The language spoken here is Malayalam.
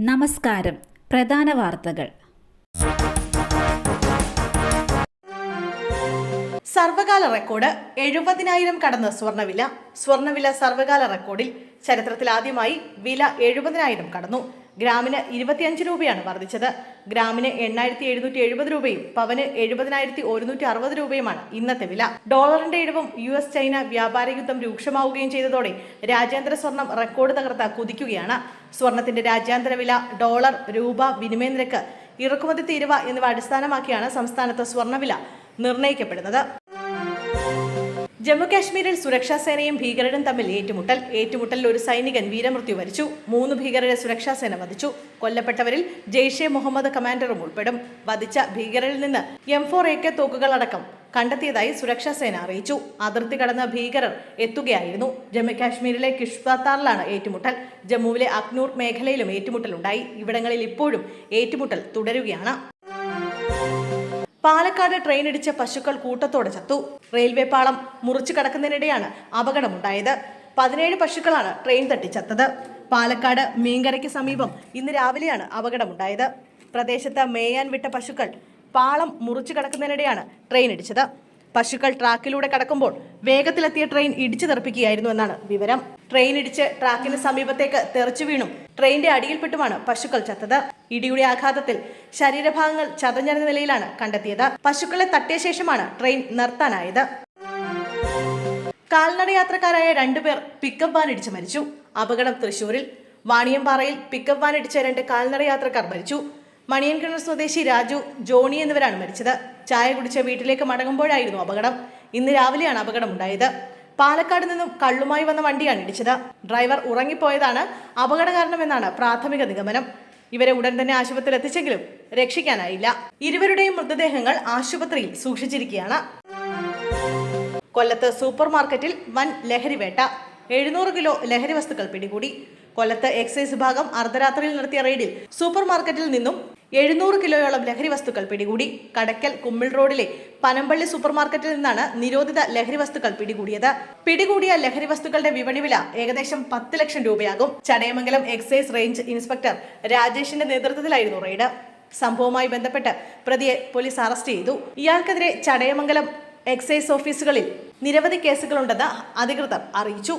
നമസ്കാരം. പ്രധാന വാർത്തകൾ. സർവകാല റെക്കോർഡ് 70,000 കടന്ന് സ്വർണ്ണവില സർവകാല റെക്കോർഡിൽ. ചരിത്രത്തിൽ ആദ്യമായി വില 70,000 കടന്നു. ഗ്രാമിന് 25 രൂപയാണ് വർദ്ധിച്ചത്. ഗ്രാമിന് 8,770 രൂപയും പവന് 70,160 രൂപയുമാണ് ഇന്നത്തെ വില. ഡോളറിന്റെ ഇടിവും US ചൈന വ്യാപാര യുദ്ധം രൂക്ഷമാവുകയും ചെയ്തതോടെ രാജ്യാന്തര സ്വർണം റെക്കോർഡ് തകർത്ത് കുതിക്കുകയാണ്. സ്വർണത്തിന്റെ രാജ്യാന്തര വില, ഡോളർ, രൂപ വിനിമയ നിരക്ക്, ഇറക്കുമതി തീരുവ എന്നിവ അടിസ്ഥാനമാക്കിയാണ് സംസ്ഥാനത്ത് സ്വർണ്ണവില നിർണ്ണയിക്കപ്പെടുന്നത്. ജമ്മുകാശ്മീരിൽ സുരക്ഷാ സേനയും ഭീകരരും തമ്മിൽ ഏറ്റുമുട്ടലിൽ ഒരു സൈനികൻ വീരമൃത്യു വരിച്ചു. 3 ഭീകരരെ സുരക്ഷാ സേന വധിച്ചു. കൊല്ലപ്പെട്ടവരിൽ ജെയ്ഷെ മുഹമ്മദ് കമാൻഡറും ഉൾപ്പെടും. വധിച്ച ഭീകരരിൽ നിന്ന് M4 AK തോക്കുകളടക്കം കണ്ടെത്തിയതായി സുരക്ഷാ സേന അറിയിച്ചു. അതിർത്തി കടന്ന് ഭീകരർ എത്തുകയായിരുന്നു. ജമ്മുകാശ്മീരിലെ കിഷ്ത്വാറിലാണ് ഏറ്റുമുട്ടൽ. ജമ്മുവിലെ അഖ്നൂർ മേഖലയിലും ഏറ്റുമുട്ടലുണ്ടായി. ഇവിടങ്ങളിൽ ഇപ്പോഴും ഏറ്റുമുട്ടൽ തുടരുകയാണ്. പാലക്കാട് ട്രെയിൻ ഇടിച്ച പശുക്കൾ കൂട്ടത്തോടെ ചത്തു. റെയിൽവേ പാളം മുറിച്ചു കടക്കുന്നതിനിടെയാണ് അപകടമുണ്ടായത്. 17 പശുക്കളാണ് ട്രെയിൻ തട്ടി ചത്തത്. പാലക്കാട് മീങ്കരയ്ക്ക് സമീപം ഇന്ന് രാവിലെയാണ് അപകടമുണ്ടായത്. പ്രദേശത്ത് മേയാൻ വിട്ട പശുക്കൾ പാളം മുറിച്ചു കടക്കുന്നതിനിടെയാണ് ട്രെയിൻ ഇടിച്ചത്. പശുക്കൾ ട്രാക്കിലൂടെ കടക്കുമ്പോൾ വേഗത്തിലെത്തിയ ട്രെയിൻ ഇടിച്ചു തെറിപ്പിക്കുകയായിരുന്നു എന്നാണ് വിവരം. ട്രെയിൻ ഇടിച്ച് ട്രാക്കിന് സമീപത്തേക്ക് തെറിച്ചു വീണും ട്രെയിനിന്റെ അടിയിൽപ്പെട്ടുമാണ് പശുക്കൾ ചത്തത്. ഇടിയുടെ ആഘാതത്തിൽ ശരീരഭാഗങ്ങൾ ചതഞ്ഞറിഞ്ഞ നിലയിലാണ് കണ്ടെത്തിയത്. പശുക്കളെ തട്ടിയ ശേഷമാണ് ട്രെയിൻ നിർത്താനായത്. കാൽനട യാത്രക്കാരായ 2 പേർ പിക്കപ്പ് വാൻ ഇടിച്ച് മരിച്ചു. അപകടം തൃശൂരിൽ. വാണിയമ്പാറയിൽ പിക്കപ്പ് വാൻ ഇടിച്ച 2 കാൽനട യാത്രക്കാർ മരിച്ചു. മണിയൻകിണർ സ്വദേശി രാജു, ജോണി എന്നിവരാണ് മരിച്ചത്. ചായ കുടിച്ച് വീട്ടിലേക്ക് മടങ്ങുമ്പോഴായിരുന്നു അപകടം. ഇന്ന് രാവിലെയാണ് അപകടമുണ്ടായത്. പാലക്കാട് നിന്നും കള്ളുമായി വന്ന വണ്ടിയാണ് ഇടിച്ചത്. ഡ്രൈവർ ഉറങ്ങിപ്പോയതാണ് അപകട കാരണമെന്നാണ് പ്രാഥമിക നിഗമനം. ഇവരെ ഉടൻ തന്നെ ആശുപത്രിയിൽ എത്തിച്ചെങ്കിലും രക്ഷിക്കാനായില്ല. ഇരുവരുടെയും മൃതദേഹങ്ങൾ ആശുപത്രിയിൽ സൂക്ഷിച്ചിരിക്കുകയാണ്. കൊല്ലത്ത് സൂപ്പർ മാർക്കറ്റിൽ വൻ ലഹരിവേട്ട. 700 കിലോ ലഹരി വസ്തുക്കൾ പിടികൂടി. കൊല്ലത്ത് എക്സൈസ് വിഭാഗം അർദ്ധരാത്രിയിൽ നടത്തിയ റെയ്ഡിൽ സൂപ്പർ മാർക്കറ്റിൽ നിന്നും 700 കിലോയോളം ലഹരി വസ്തുക്കൾ പിടികൂടി. കടയ്ക്കൽ കുമ്മിൾ റോഡിലെ പനമ്പള്ളി സൂപ്പർ മാർക്കറ്റിൽ നിന്നാണ് നിരോധിത ലഹരി വസ്തുക്കൾ പിടികൂടിയത്. പിടികൂടിയ ലഹരി വസ്തുക്കളുടെ വിപണി വില ഏകദേശം 10 ലക്ഷം രൂപയാകും. ചടയമംഗലം എക്സൈസ് റേഞ്ച് ഇൻസ്പെക്ടർ രാജേഷിന്റെ നേതൃത്വത്തിലായിരുന്നു റെയ്ഡ്. സംഭവവുമായി ബന്ധപ്പെട്ട് പ്രതിയെ പോലീസ് അറസ്റ്റ് ചെയ്തു. ഇയാൾക്കെതിരെ ചടയമംഗലം എക്സൈസ് ഓഫീസുകളിൽ നിരവധി കേസുകളുണ്ടെന്ന് അധികൃതർ അറിയിച്ചു.